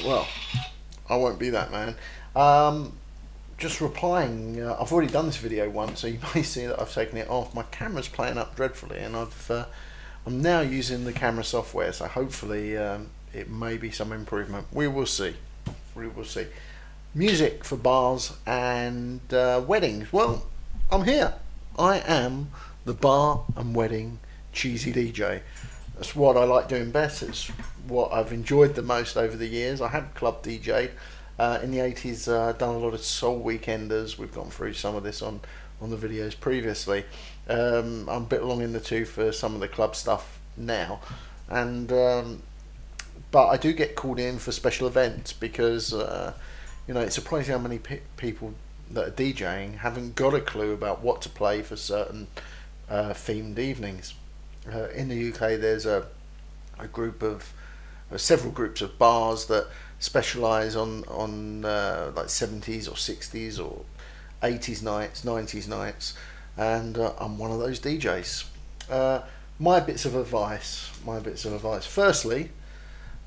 Well, I won't be that man. Um, just replying. I've already done this video once, so you may see that I've taken it off. My camera's playing up dreadfully, and I'm now using the camera software, so hopefully it may be some improvement. We will see. We will see. Music for bars and weddings. Well, I'm here. I am the bar and wedding cheesy DJ. That's what I like doing best. It's what I've enjoyed the most over the years. I have club DJ'd in the 80s. Done a lot of soul weekenders. We've gone through some of this on the videos previously. I'm a bit long in the tooth for some of the club stuff now, and but I do get called in for special events because it's surprising how many people that are DJing haven't got a clue about what to play for certain themed evenings. In the UK, there's a group of several groups of bars that specialise on like 70s or 60s or 80s nights, 90s nights, and I'm one of those DJs. My bits of advice. My bits of advice. Firstly,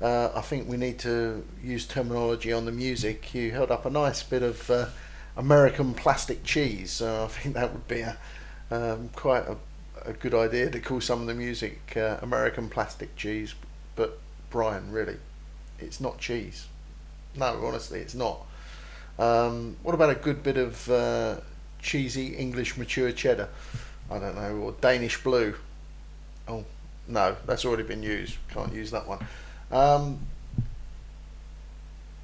I think we need to use terminology on the music. You held up a nice bit of American plastic cheese. I think that would be quite a good idea to call some of the music American plastic cheese. But Brian, really, it's not cheese. No, honestly, it's not. What about a good bit of cheesy English mature cheddar? I don't know, or Danish blue. Oh no, that's already been used. Can't use that one. Um,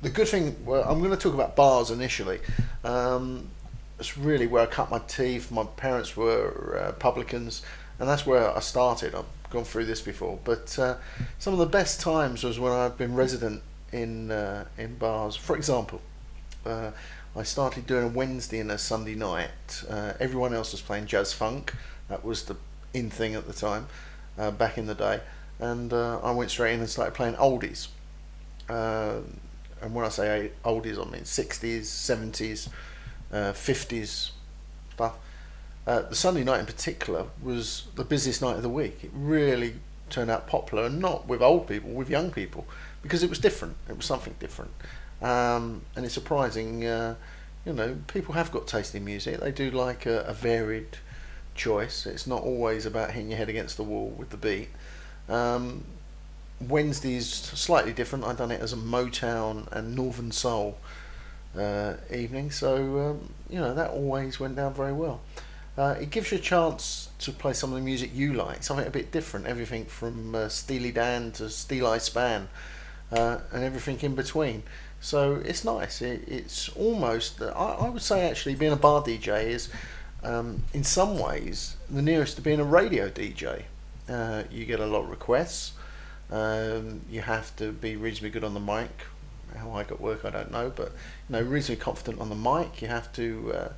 the good thing, well, I'm going to talk about bars initially. It's really where I cut my teeth. My parents were publicans, and that's where I started. I've gone through this before, but some of the best times was when I've been resident in bars. For example, uh, I started doing a Wednesday and a Sunday night. Everyone else was playing jazz funk. That was the in thing at the time, back in the day, and I went straight in and started playing oldies. Uh, and when I say oldies, I mean 60s, 70s, 50s stuff. The Sunday night in particular was the busiest night of the week. It really turned out popular, and not with old people, with young people, because it was different. It was something different, and it's surprising. People have got taste in music. They do like a varied choice. It's not always about hitting your head against the wall with the beat. Um, Wednesday's slightly different. I've done it as a Motown and Northern Soul evening, so that always went down very well. It gives you a chance to play some of the music you like, something a bit different, everything from Steely Dan to Steel Eye Span, and everything in between. So it's nice. It's almost, I would say actually, being a bar DJ is, in some ways, the nearest to being a radio DJ. You get a lot of requests. You have to be reasonably good on the mic. How I got work, I don't know, but reasonably confident on the mic. You have to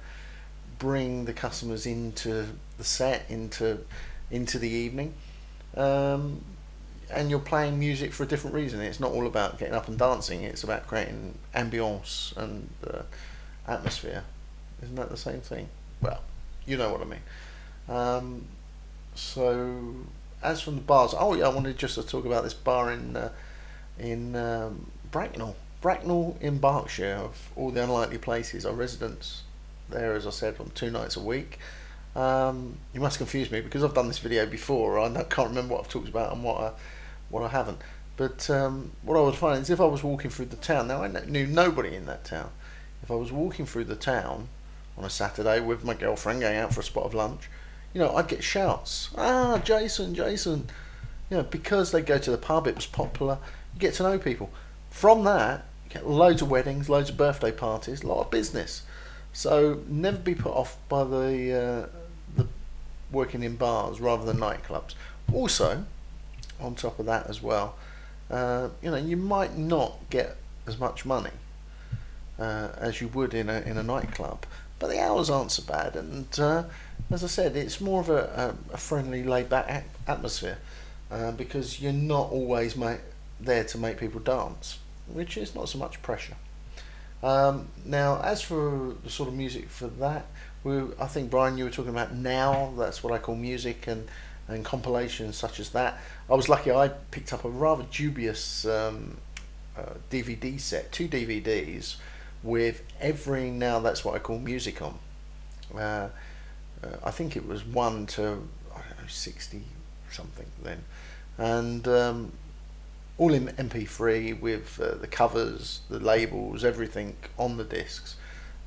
bring the customers into the set, into the evening, um, and you're playing music for a different reason. It's not all about getting up and dancing. It's about creating ambience and atmosphere. Isn't that the same thing? Well, you know what I mean. Um, so, as from the bars, oh yeah, I wanted just to talk about this bar in Bracknell. Bracknell in Berkshire, of all the unlikely places. Our residents there, as I said, on 2 nights a week. You must confuse me because I've done this video before. I can't remember what I've talked about and what I haven't. But what I was finding is if I was walking through the town, now I knew nobody in that town. If I was walking through the town on a Saturday with my girlfriend going out for a spot of lunch, I'd get shouts. Ah, Jason, Jason. Because they go to the pub, it was popular. You get to know people. From that, you get loads of weddings, loads of birthday parties, a lot of business. So never be put off by the working in bars rather than nightclubs. Also, on top of that as well, you might not get as much money as you would in a nightclub, but the hours aren't so bad. And as I said, it's more of a friendly, laid back atmosphere because you're not always there to make people dance, which is not so much pressure. Now, as for the sort of music for that, I think Brian, you were talking about now. That's what I call music and compilations such as that. I was lucky. I picked up a rather dubious DVD set, 2 DVDs with every Now That's What I Call Music on. I think it was 1 to, I don't know, 60 something then, and all in MP3 with the covers, the labels, everything on the discs.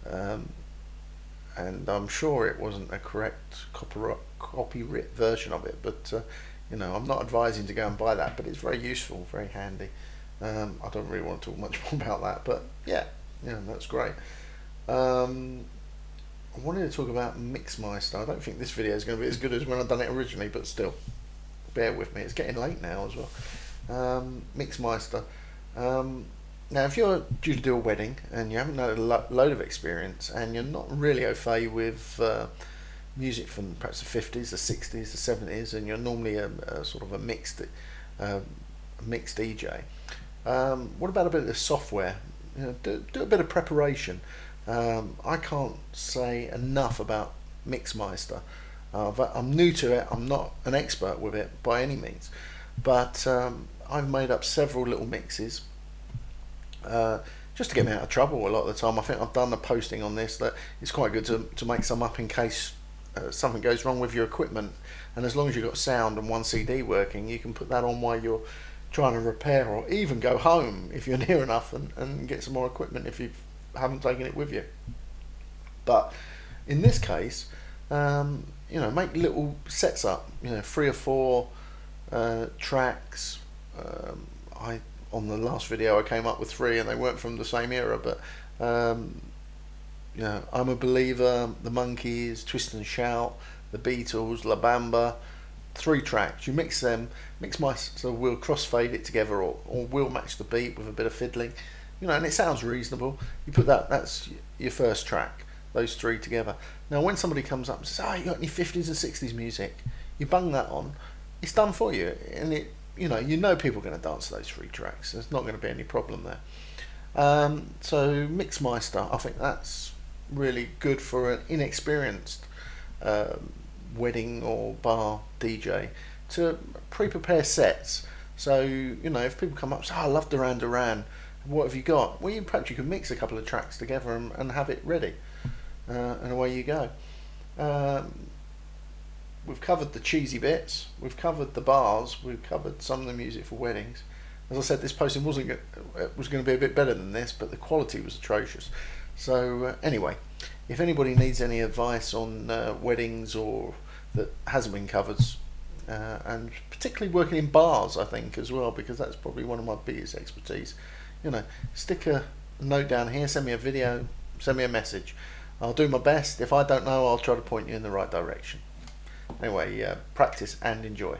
And I'm sure it wasn't a correct copyright version of it, but I'm not advising to go and buy that, but it's very useful, very handy. I don't really want to talk much more about that, but yeah, that's great. I wanted to talk about Mixmeister. I don't think this video is going to be as good as when I've done it originally, but still, bear with me. It's getting late now as well. Mixmeister. Now, if you're due to do a wedding and you haven't had a load of experience and you're not really au fait with music from perhaps the 50s, the 60s, the 70s, and you're normally a sort of a mixed DJ, what about a bit of software? Do a bit of preparation. I can't say enough about Mixmeister. But I'm new to it. I'm not an expert with it by any means, but I've made up several little mixes just to get me out of trouble a lot of the time. I think I've done a posting on this that it's quite good to make some up in case something goes wrong with your equipment, and as long as you've got sound and one CD working, you can put that on while you're trying to repair, or even go home if you're near enough and get some more equipment if you haven't taken it with you. But in this case, make little sets up, 3 or 4 tracks. On the last video I came up with 3 and they weren't from the same era, but I'm a Believer, the Monkees, Twist and Shout, the Beatles, La Bamba. 3 tracks. You mix them. Mixmeister will crossfade it together, or will match the beat with a bit of fiddling, and it sounds reasonable. You put that's your first track, those 3 together. Now when somebody comes up and says, you got any 50s and 60s music, you bung that on, it's done for you, and people are going to dance to those 3 tracks. There's not going to be any problem there. So Mixmeister, I think that's really good for an inexperienced wedding or bar DJ to pre-prepare sets. So if people come up and say, I love Duran Duran, what have you got? Well, perhaps you can mix a couple of tracks together and have it ready, and away you go. We've covered the cheesy bits, we've covered the bars, we've covered some of the music for weddings. As I said, this posting was going to be a bit better than this, but the quality was atrocious. So anyway, if anybody needs any advice on weddings or that hasn't been covered, and particularly working in bars, I think as well, because that's probably one of my biggest expertise, stick a note down here, send me a video, send me a message. I'll do my best. If I don't know, I'll try to point you in the right direction. Anyway, practice and enjoy.